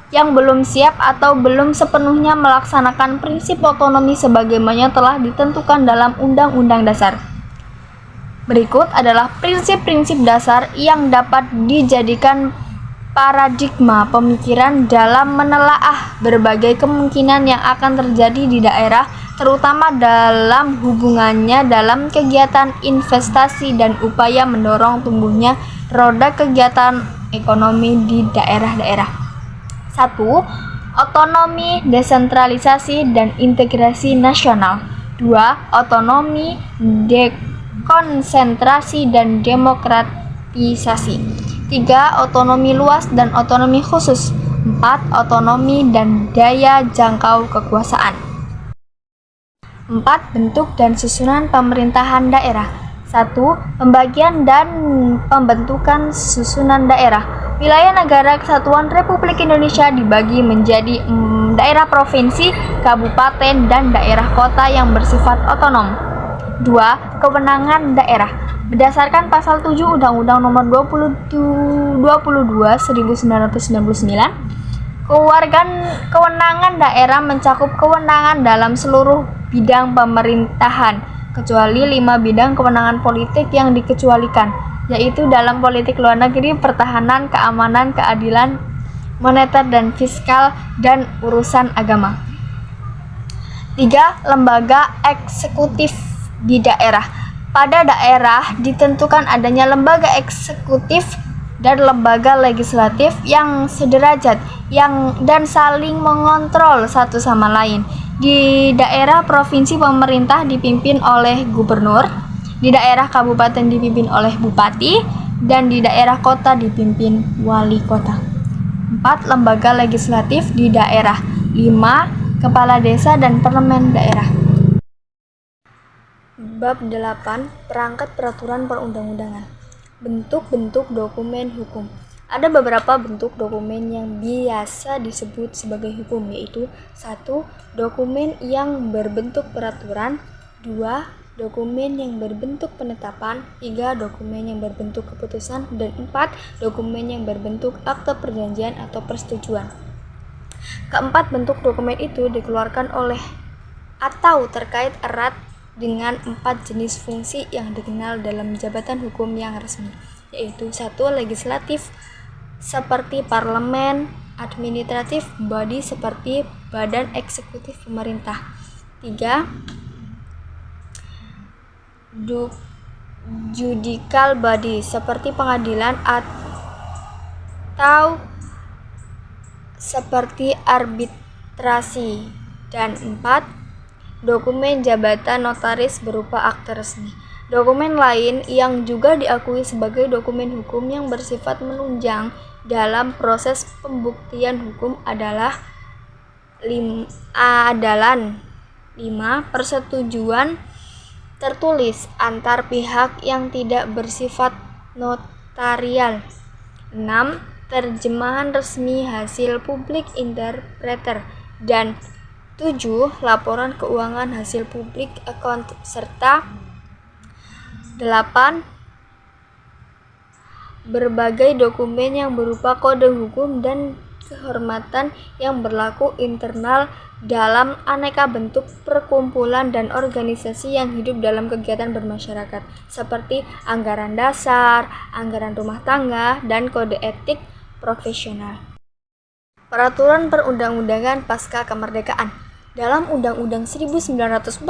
yang belum siap atau belum sepenuhnya melaksanakan prinsip otonomi sebagaimana telah ditentukan dalam Undang-Undang Dasar. Berikut adalah prinsip-prinsip dasar yang dapat dijadikan paradigma pemikiran dalam menelaah berbagai kemungkinan yang akan terjadi di daerah, terutama dalam hubungannya dalam kegiatan investasi dan upaya mendorong tumbuhnya roda kegiatan ekonomi di daerah-daerah. 1. Otonomi, desentralisasi, dan integrasi nasional. 2. Otonomi, dekonsentrasi, dan demokratisasi. 3. Otonomi luas dan otonomi khusus. 4. Otonomi dan daya jangkau kekuasaan. 4. Bentuk dan susunan pemerintahan daerah. 1. Pembagian dan pembentukan susunan daerah. Wilayah Negara Kesatuan Republik Indonesia dibagi menjadi daerah provinsi, kabupaten, dan daerah kota yang bersifat otonom. 2. Kewenangan daerah. Berdasarkan pasal 7 Undang-Undang Nomor 22/1999, kewenangan daerah mencakup kewenangan dalam seluruh bidang pemerintahan, kecuali 5 bidang kewenangan politik yang dikecualikan, yaitu dalam politik luar negeri, pertahanan, keamanan, keadilan, moneter dan fiskal, dan urusan agama. 3. Lembaga eksekutif di daerah. Pada daerah ditentukan adanya lembaga eksekutif dan lembaga legislatif yang sederajat dan saling mengontrol satu sama lain. Di daerah provinsi pemerintah dipimpin oleh gubernur, di daerah kabupaten dipimpin oleh bupati, dan di daerah kota dipimpin wali kota. 4. Lembaga legislatif di daerah. 5. Kepala desa dan parlemen daerah. Bab 8. Perangkat peraturan perundang-undangan. Bentuk-bentuk dokumen hukum. Ada beberapa bentuk dokumen yang biasa disebut sebagai hukum, yaitu 1. Dokumen yang berbentuk peraturan. 2. Dokumen yang berbentuk penetapan. 3. Dokumen yang berbentuk keputusan. Dan 4. Dokumen yang berbentuk akte perjanjian atau persetujuan. Keempat bentuk dokumen itu dikeluarkan oleh atau terkait erat dengan 4 jenis fungsi yang dikenal dalam jabatan hukum yang resmi, yaitu 1. Legislatif seperti parlemen, administratif body seperti badan eksekutif pemerintah. 3. Judicial body seperti pengadilan atau seperti arbitrasi. Dan 4. Dokumen jabatan notaris berupa akte resmi. Dokumen lain yang juga diakui sebagai dokumen hukum yang bersifat menunjang dalam proses pembuktian hukum adalah 5. Persetujuan tertulis antar pihak yang tidak bersifat notarial. 6. Terjemahan resmi hasil publik interpreter. Dan 7. Laporan keuangan hasil publik account. Serta 8. Berbagai dokumen yang berupa kode hukum dan kehormatan yang berlaku internal dalam aneka bentuk perkumpulan dan organisasi yang hidup dalam kegiatan bermasyarakat, seperti anggaran dasar, anggaran rumah tangga, dan kode etik profesional. Peraturan perundang-undangan pasca kemerdekaan. Dalam Undang-Undang 1945,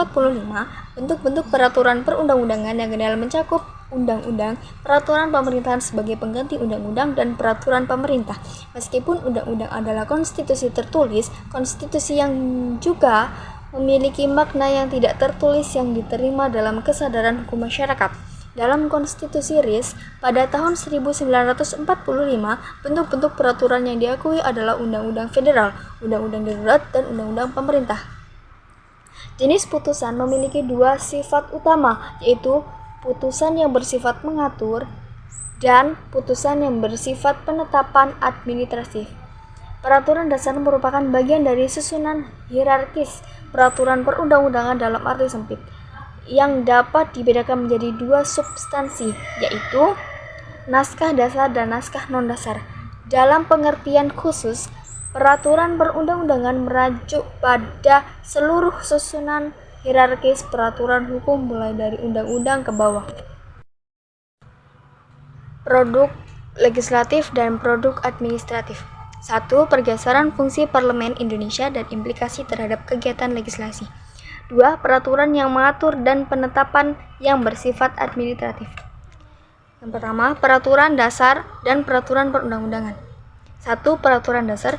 bentuk-bentuk peraturan perundang-undangan yang kenal mencakup undang-undang, peraturan pemerintahan sebagai pengganti undang-undang, dan peraturan pemerintah. Meskipun undang-undang adalah konstitusi tertulis, konstitusi yang juga memiliki makna yang tidak tertulis yang diterima dalam kesadaran hukum masyarakat. Dalam konstitusi RIS pada tahun 1945, bentuk-bentuk peraturan yang diakui adalah undang-undang federal, undang-undang darurat, dan undang-undang pemerintah. Jenis putusan memiliki 2 sifat utama, yaitu putusan yang bersifat mengatur dan putusan yang bersifat penetapan administratif. Peraturan dasar merupakan bagian dari susunan hierarkis peraturan perundang-undangan dalam arti sempit. yang dapat dibedakan menjadi dua substansi, yaitu naskah dasar dan naskah non-dasar. Dalam pengertian khusus, peraturan perundang-undangan merujuk pada seluruh susunan hierarkis peraturan hukum mulai dari undang-undang ke bawah. Produk legislatif dan produk administratif. 1. Pergeseran fungsi Parlemen Indonesia dan implikasi terhadap kegiatan legislasi. 2. Peraturan yang mengatur dan penetapan yang bersifat administratif. Yang pertama, peraturan dasar dan peraturan perundang-undangan. 1. Peraturan dasar.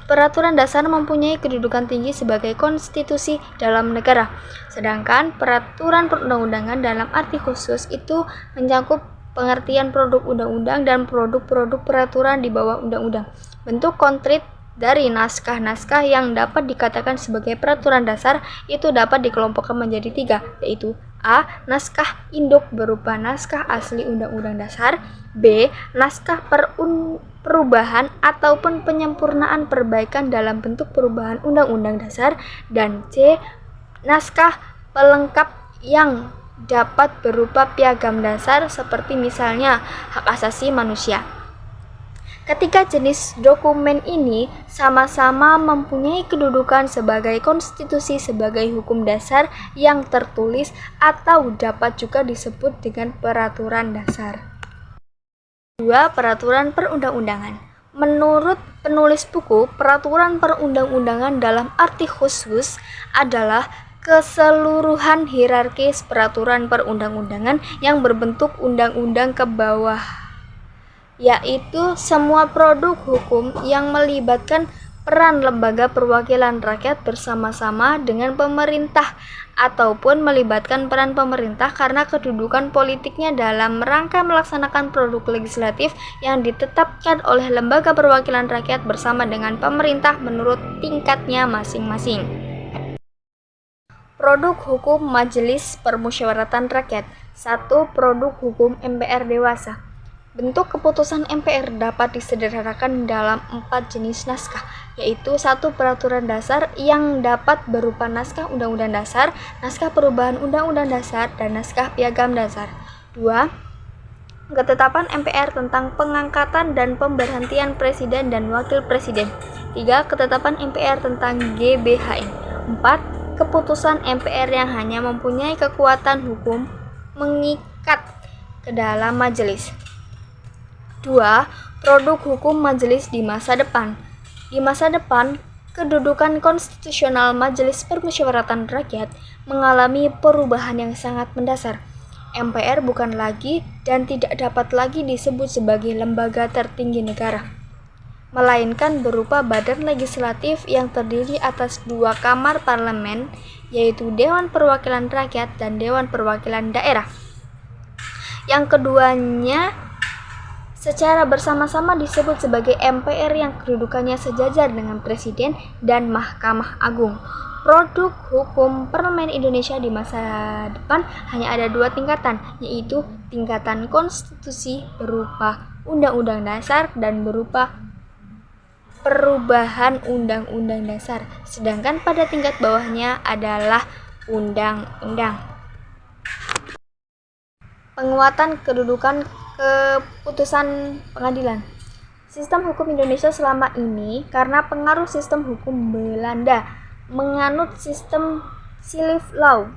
Peraturan dasar mempunyai kedudukan tinggi sebagai konstitusi dalam negara. Sedangkan peraturan perundang-undangan dalam arti khusus itu mencakup pengertian produk undang-undang dan produk-produk peraturan di bawah undang-undang. Bentuk konkret dari naskah-naskah yang dapat dikatakan sebagai peraturan dasar itu dapat dikelompokkan menjadi 3, yaitu A. Naskah induk berupa naskah asli undang-undang dasar. B. Naskah perubahan ataupun penyempurnaan perbaikan dalam bentuk perubahan undang-undang dasar. Dan C. Naskah pelengkap yang dapat berupa piagam dasar seperti misalnya hak asasi manusia. Ketiga jenis dokumen ini sama-sama mempunyai kedudukan sebagai konstitusi sebagai hukum dasar yang tertulis atau dapat juga disebut dengan peraturan dasar. 2. Peraturan perundang-undangan. Menurut penulis buku, peraturan perundang-undangan dalam arti khusus adalah keseluruhan hierarkis peraturan perundang-undangan yang berbentuk undang-undang ke bawah, yaitu semua produk hukum yang melibatkan peran lembaga perwakilan rakyat bersama-sama dengan pemerintah ataupun melibatkan peran pemerintah karena kedudukan politiknya dalam rangka melaksanakan produk legislatif yang ditetapkan oleh lembaga perwakilan rakyat bersama dengan pemerintah menurut tingkatnya masing-masing. Produk hukum Majelis Permusyawaratan Rakyat. 1. Produk hukum MPR dewasa. Bentuk keputusan MPR dapat disederhanakan dalam 4 jenis naskah, yaitu 1. Peraturan dasar yang dapat berupa naskah undang-undang dasar, naskah perubahan undang-undang dasar, dan naskah piagam dasar. 2. Ketetapan MPR tentang pengangkatan dan pemberhentian presiden dan wakil presiden. 3. Ketetapan MPR tentang GBHN. 4. Keputusan MPR yang hanya mempunyai kekuatan hukum mengikat ke dalam majelis. 2. Produk hukum majelis di masa depan. Di masa depan, kedudukan konstitusional Majelis Permusyawaratan Rakyat mengalami perubahan yang sangat mendasar. MPR bukan lagi dan tidak dapat lagi disebut sebagai lembaga tertinggi negara, melainkan berupa badan legislatif yang terdiri atas 2 kamar parlemen, yaitu Dewan Perwakilan Rakyat dan Dewan Perwakilan Daerah. Yang keduanya secara bersama-sama disebut sebagai MPR yang kedudukannya sejajar dengan Presiden dan Mahkamah Agung. Produk hukum Parlemen Indonesia di masa depan hanya ada 2 tingkatan, yaitu tingkatan konstitusi berupa Undang-Undang Dasar dan berupa perubahan Undang-Undang Dasar, sedangkan pada tingkat bawahnya adalah Undang-Undang. Penguatan kedudukan keputusan pengadilan. Sistem hukum Indonesia selama ini karena pengaruh sistem hukum Belanda menganut sistem civil law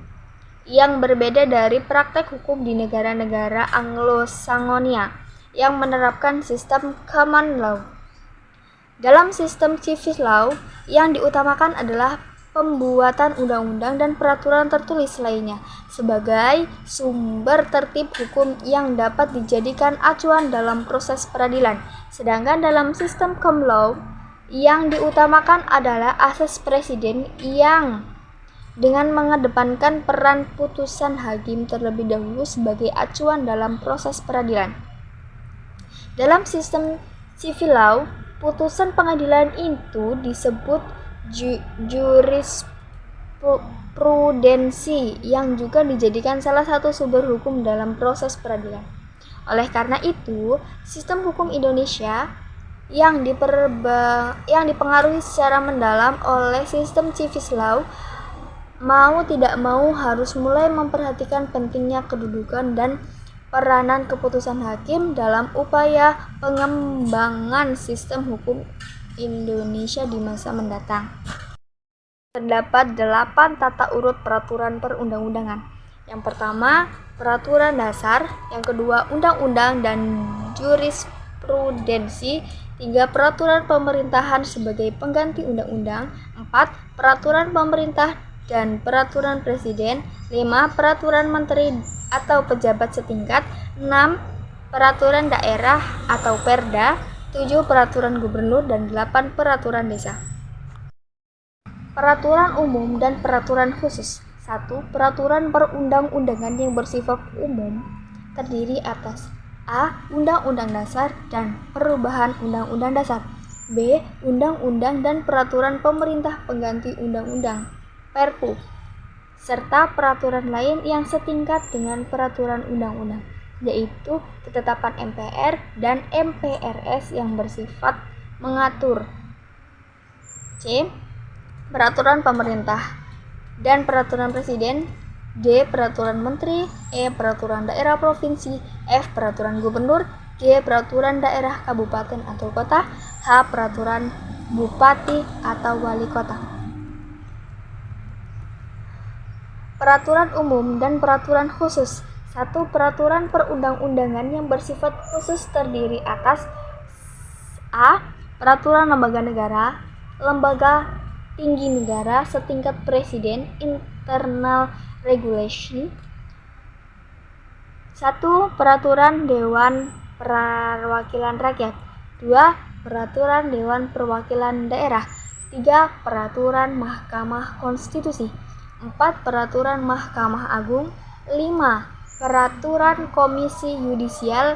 yang berbeda dari praktek hukum di negara-negara Anglo-Saxonia yang menerapkan sistem common law. Dalam sistem civil law, yang diutamakan adalah pembuatan undang-undang dan peraturan tertulis lainnya sebagai sumber tertib hukum yang dapat dijadikan acuan dalam proses peradilan. Sedangkan dalam sistem common law, yang diutamakan adalah asas presiden yang dengan mengedepankan peran putusan hakim terlebih dahulu sebagai acuan dalam proses peradilan. Dalam sistem civil law, putusan pengadilan itu disebut jurisprudensi yang juga dijadikan salah satu sumber hukum dalam proses peradilan. Oleh karena itu, sistem hukum Indonesia yang dipengaruhi secara mendalam oleh sistem civil law mau tidak mau harus mulai memperhatikan pentingnya kedudukan dan peranan keputusan hakim dalam upaya pengembangan sistem hukum Indonesia di masa mendatang. Terdapat 8 tata urut peraturan perundang-undangan. Yang pertama, peraturan dasar. Yang kedua, undang-undang dan jurisprudensi. 3. Peraturan pemerintahan sebagai pengganti undang-undang. 4. Peraturan pemerintah dan peraturan presiden. 5. Peraturan menteri atau pejabat setingkat. 6. Peraturan daerah atau perda. 7. Peraturan gubernur dan 8. Peraturan desa. Peraturan umum dan peraturan khusus. 1. Peraturan perundang-undangan yang bersifat umum terdiri atas A. Undang-undang dasar dan perubahan Undang-Undang Dasar. B. Undang-undang dan peraturan pemerintah pengganti undang-undang (Perpu), serta peraturan lain yang setingkat dengan peraturan undang-undang, yaitu ketetapan MPR dan MPRS yang bersifat mengatur. C. Peraturan pemerintah dan peraturan presiden. D. Peraturan menteri. E. Peraturan daerah provinsi. F. Peraturan gubernur. G. Peraturan daerah kabupaten atau kota. H. Peraturan bupati atau wali kota. Peraturan umum dan peraturan khusus. 1. Peraturan perundang-undangan yang bersifat khusus terdiri atas A. Peraturan lembaga negara, lembaga tinggi negara setingkat presiden, internal regulation. 1. Peraturan Dewan Perwakilan Rakyat. 2. Peraturan Dewan Perwakilan Daerah. 3. Peraturan Mahkamah Konstitusi. 4. Peraturan Mahkamah Agung. 5. Peraturan Komisi Yudisial.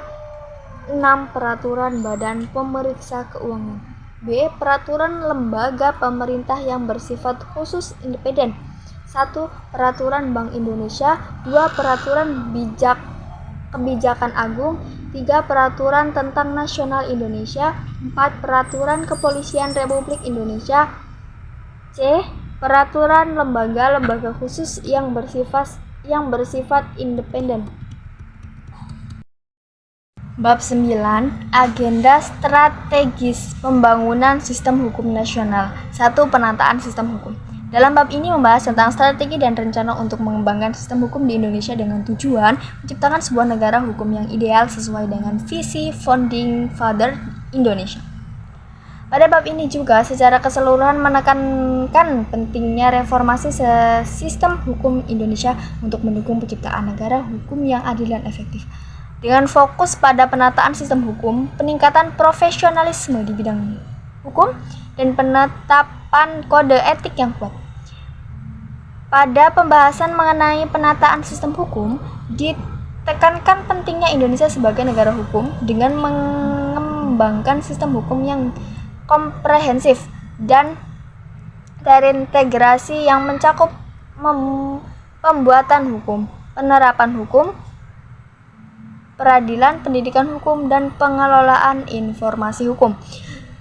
6. Peraturan Badan Pemeriksa Keuangan. B. Peraturan lembaga pemerintah yang bersifat khusus independen. 1. Peraturan Bank Indonesia. 2. Peraturan Kebijakan Agung. 3. Peraturan Tentang Nasional Indonesia. 4. Peraturan Kepolisian Republik Indonesia. C. Peraturan lembaga-lembaga khusus yang bersifat independen. Bab 9. Agenda strategis pembangunan sistem hukum nasional. 1. Penataan sistem hukum. Dalam bab ini membahas tentang strategi dan rencana untuk mengembangkan sistem hukum di Indonesia dengan tujuan menciptakan sebuah negara hukum yang ideal sesuai dengan visi Founding Father Indonesia. Pada bab ini juga secara keseluruhan menekankan pentingnya reformasi sistem hukum Indonesia untuk mendukung penciptaan negara hukum yang adil dan efektif. Dengan fokus pada penataan sistem hukum, peningkatan profesionalisme di bidang hukum, dan penetapan kode etik yang kuat. Pada pembahasan mengenai penataan sistem hukum, ditekankan pentingnya Indonesia sebagai negara hukum dengan mengembangkan sistem hukum yang komprehensif dan terintegrasi yang mencakup pembuatan hukum, penerapan hukum, peradilan, pendidikan hukum, dan pengelolaan informasi hukum.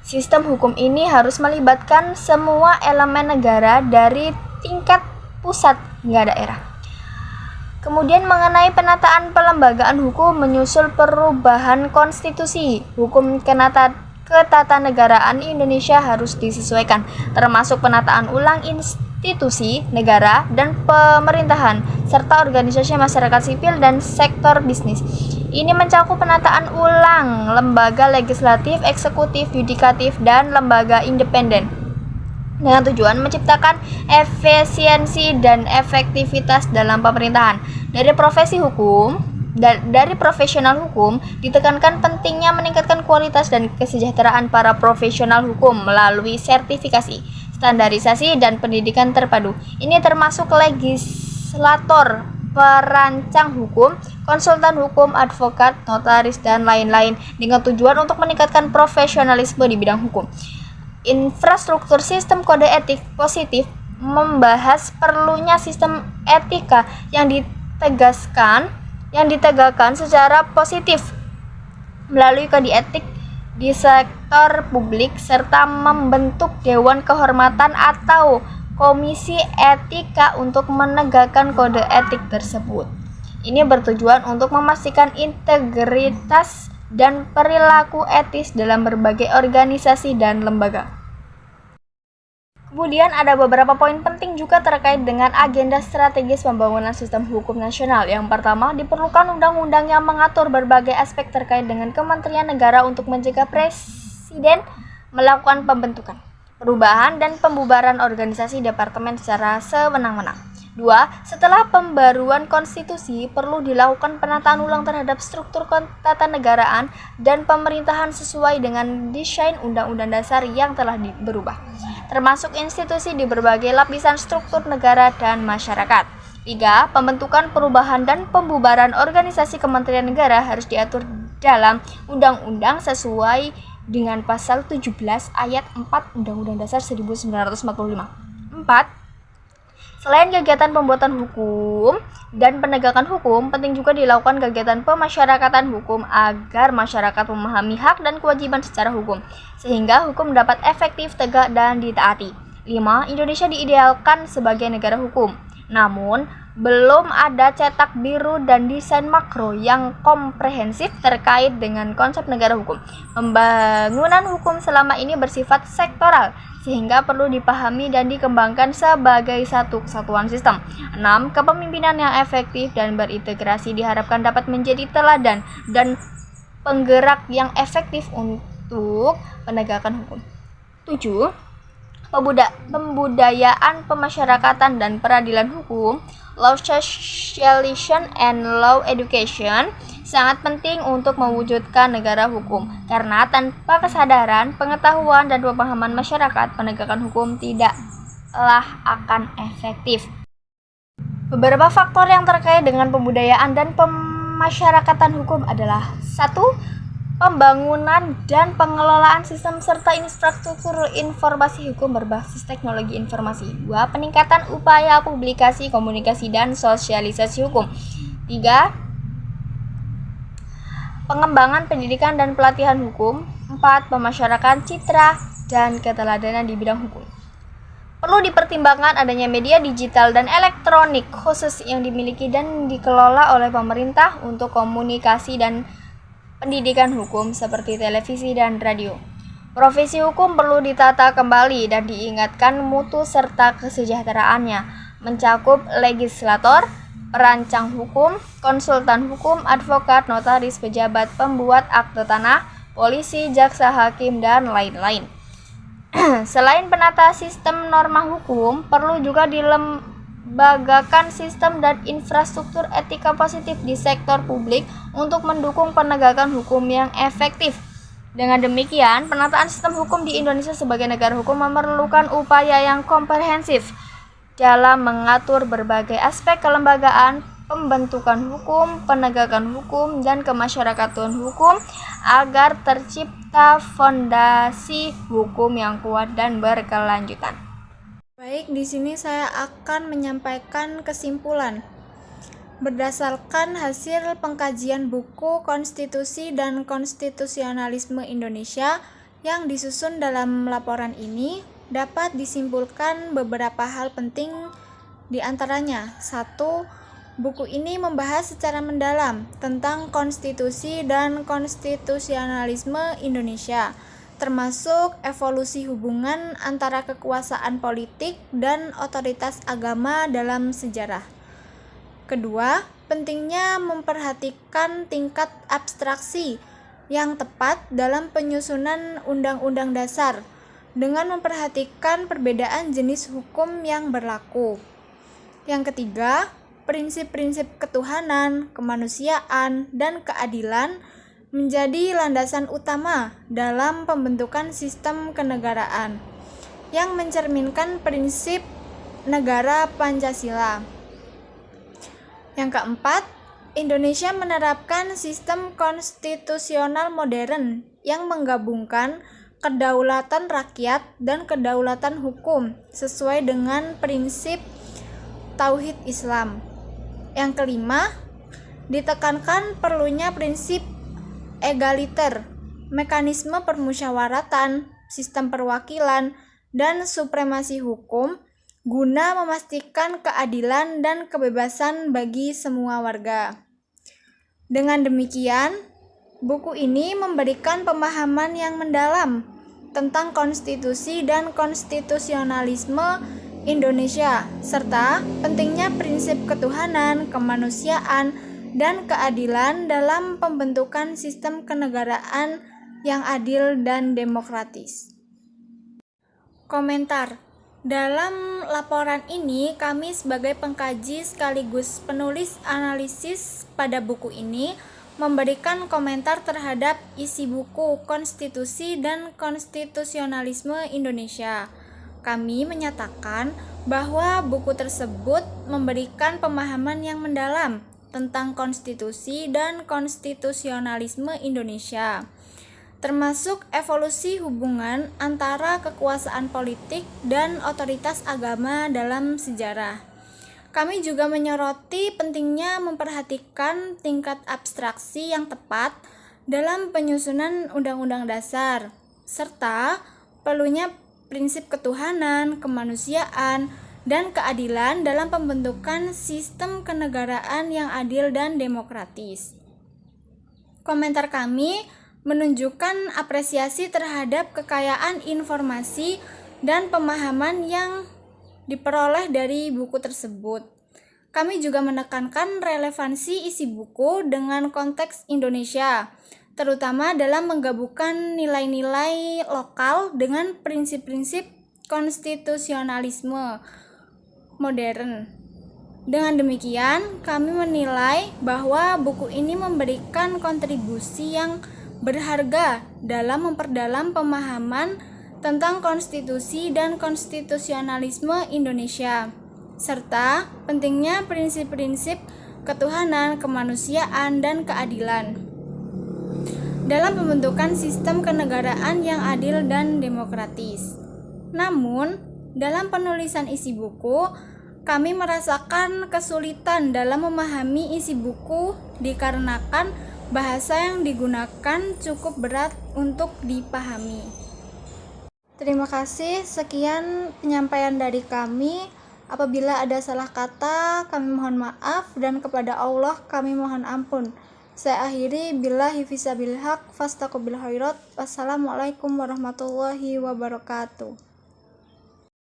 Sistem hukum ini harus melibatkan semua elemen negara dari tingkat pusat hingga daerah. Kemudian mengenai penataan pelembagaan hukum menyusul perubahan konstitusi, hukum ketatanegaraan Indonesia harus disesuaikan, termasuk penataan ulang institusi negara dan pemerintahan, serta organisasi masyarakat sipil dan sektor bisnis. Ini mencakup penataan ulang lembaga legislatif, eksekutif, yudikatif, dan lembaga independen dengan tujuan menciptakan efisiensi dan efektivitas dalam pemerintahan. Dari profesional hukum ditekankan pentingnya meningkatkan kualitas dan kesejahteraan para profesional hukum melalui sertifikasi, standarisasi, dan pendidikan terpadu. Ini termasuk legislator, perancang hukum, konsultan hukum, advokat, notaris, dan lain-lain dengan tujuan untuk meningkatkan profesionalisme di bidang hukum. Infrastruktur sistem kode etik positif membahas perlunya sistem etika yang ditegakkan secara positif melalui kode etik di sektor publik serta membentuk dewan kehormatan atau Komisi Etika untuk menegakkan kode etik tersebut. Ini bertujuan untuk memastikan integritas dan perilaku etis dalam berbagai organisasi dan lembaga. Kemudian ada beberapa poin penting juga terkait dengan agenda strategis pembangunan sistem hukum nasional. Yang pertama, diperlukan undang-undang yang mengatur berbagai aspek terkait dengan Kementerian Negara untuk mencegah Presiden melakukan pembentukan, perubahan, dan pembubaran organisasi departemen secara sewenang-wenang. 2. Setelah pembaruan konstitusi, perlu dilakukan penataan ulang terhadap struktur ketatanegaraan dan pemerintahan sesuai dengan desain Undang-Undang Dasar yang telah berubah, termasuk institusi di berbagai lapisan struktur negara dan masyarakat. 3. Pembentukan, perubahan, dan pembubaran organisasi Kementerian Negara harus diatur dalam undang-undang sesuai dengan pasal 17 ayat 4 Undang-Undang Dasar 1945. 4. Selain kegiatan pembuatan hukum dan penegakan hukum, penting juga dilakukan kegiatan pemasyarakatan hukum agar masyarakat memahami hak dan kewajiban secara hukum, sehingga hukum dapat efektif, tegak, dan ditaati. 5. Indonesia diidealkan sebagai negara hukum. Namun, belum ada cetak biru dan desain makro yang komprehensif terkait dengan konsep negara hukum. Pembangunan hukum selama ini bersifat sektoral, sehingga perlu dipahami dan dikembangkan sebagai satu kesatuan sistem. 6. Kepemimpinan yang efektif dan berintegrasi diharapkan dapat menjadi teladan dan penggerak yang efektif untuk penegakan hukum. 7. Pembudayaan pemasyarakatan dan peradilan hukum, law socialization and law education, sangat penting untuk mewujudkan negara hukum, karena tanpa kesadaran, pengetahuan, dan pemahaman masyarakat, penegakan hukum tidaklah akan efektif. Beberapa faktor yang terkait dengan pembudayaan dan pemasyarakatan hukum adalah 1. Pembangunan dan pengelolaan sistem serta infrastruktur informasi hukum berbasis teknologi informasi. 2. Peningkatan upaya publikasi, komunikasi, dan sosialisasi hukum. 3. Pengembangan pendidikan dan pelatihan hukum. 4. Pemasyarakat citra dan keteladanan di bidang hukum. Perlu dipertimbangkan adanya media digital dan elektronik khusus yang dimiliki dan dikelola oleh pemerintah untuk komunikasi dan pendidikan hukum seperti televisi dan radio. Profesi hukum perlu ditata kembali dan diingatkan mutu serta kesejahteraannya, mencakup legislator, perancang hukum, konsultan hukum, advokat, notaris, pejabat, pembuat akte tanah, polisi, jaksa, hakim, dan lain-lain. Selain penata sistem norma hukum, perlu juga dilembagakan sistem dan infrastruktur etika positif di sektor publik untuk mendukung penegakan hukum yang efektif. Dengan demikian, penataan sistem hukum di Indonesia sebagai negara hukum memerlukan upaya yang komprehensif dalam mengatur berbagai aspek kelembagaan, pembentukan hukum, penegakan hukum, dan kemasyarakatan hukum agar tercipta fondasi hukum yang kuat dan berkelanjutan. Baik, di sini saya akan menyampaikan kesimpulan. Berdasarkan hasil pengkajian buku Konstitusi dan Konstitusionalisme Indonesia yang disusun dalam laporan ini, dapat disimpulkan beberapa hal penting di antaranya. 1. Buku ini membahas secara mendalam tentang konstitusi dan konstitusionalisme Indonesia, termasuk evolusi hubungan antara kekuasaan politik dan otoritas agama dalam sejarah. Kedua, pentingnya memperhatikan tingkat abstraksi yang tepat dalam penyusunan Undang-Undang Dasar dengan memperhatikan perbedaan jenis hukum yang berlaku. Yang ketiga, prinsip-prinsip ketuhanan, kemanusiaan, dan keadilan menjadi landasan utama dalam pembentukan sistem kenegaraan yang mencerminkan prinsip negara Pancasila. Yang keempat, Indonesia menerapkan sistem konstitusional modern yang menggabungkan kedaulatan rakyat dan kedaulatan hukum sesuai dengan prinsip tauhid Islam. Yang kelima, ditekankan perlunya prinsip egaliter, mekanisme permusyawaratan, sistem perwakilan, dan supremasi hukum guna memastikan keadilan dan kebebasan bagi semua warga. Dengan demikian, buku ini memberikan pemahaman yang mendalam tentang konstitusi dan konstitusionalisme Indonesia, serta pentingnya prinsip ketuhanan, kemanusiaan, dan keadilan dalam pembentukan sistem kenegaraan yang adil dan demokratis. Komentar. Dalam laporan ini, kami sebagai pengkaji sekaligus penulis analisis pada buku ini memberikan komentar terhadap isi buku Konstitusi dan Konstitusionalisme Indonesia. Kami menyatakan bahwa buku tersebut memberikan pemahaman yang mendalam tentang konstitusi dan konstitusionalisme Indonesia, termasuk evolusi hubungan antara kekuasaan politik dan otoritas agama dalam sejarah. Kami juga menyoroti pentingnya memperhatikan tingkat abstraksi yang tepat dalam penyusunan Undang-Undang Dasar, serta perlunya prinsip ketuhanan, kemanusiaan, dan keadilan dalam pembentukan sistem kenegaraan yang adil dan demokratis. Komentar kami menunjukkan apresiasi terhadap kekayaan informasi dan pemahaman yang diperoleh dari buku tersebut. Kami juga menekankan relevansi isi buku dengan konteks Indonesia, terutama dalam menggabungkan nilai-nilai lokal dengan prinsip-prinsip konstitusionalisme modern. Dengan demikian, kami menilai bahwa buku ini memberikan kontribusi yang berharga dalam memperdalam pemahaman tentang konstitusi dan konstitusionalisme Indonesia, serta pentingnya prinsip-prinsip ketuhanan, kemanusiaan, dan keadilan dalam pembentukan sistem kenegaraan yang adil dan demokratis. Namun, dalam penulisan isi buku, kami merasakan kesulitan dalam memahami isi buku dikarenakan bahasa yang digunakan cukup berat untuk dipahami. Terima kasih, sekian penyampaian dari kami. Apabila ada salah kata, kami mohon maaf, dan kepada Allah kami mohon ampun. Saya akhiri, billahi fisabilil haq, fastaqbil khairat. Wassalamualaikum warahmatullahi wabarakatuh.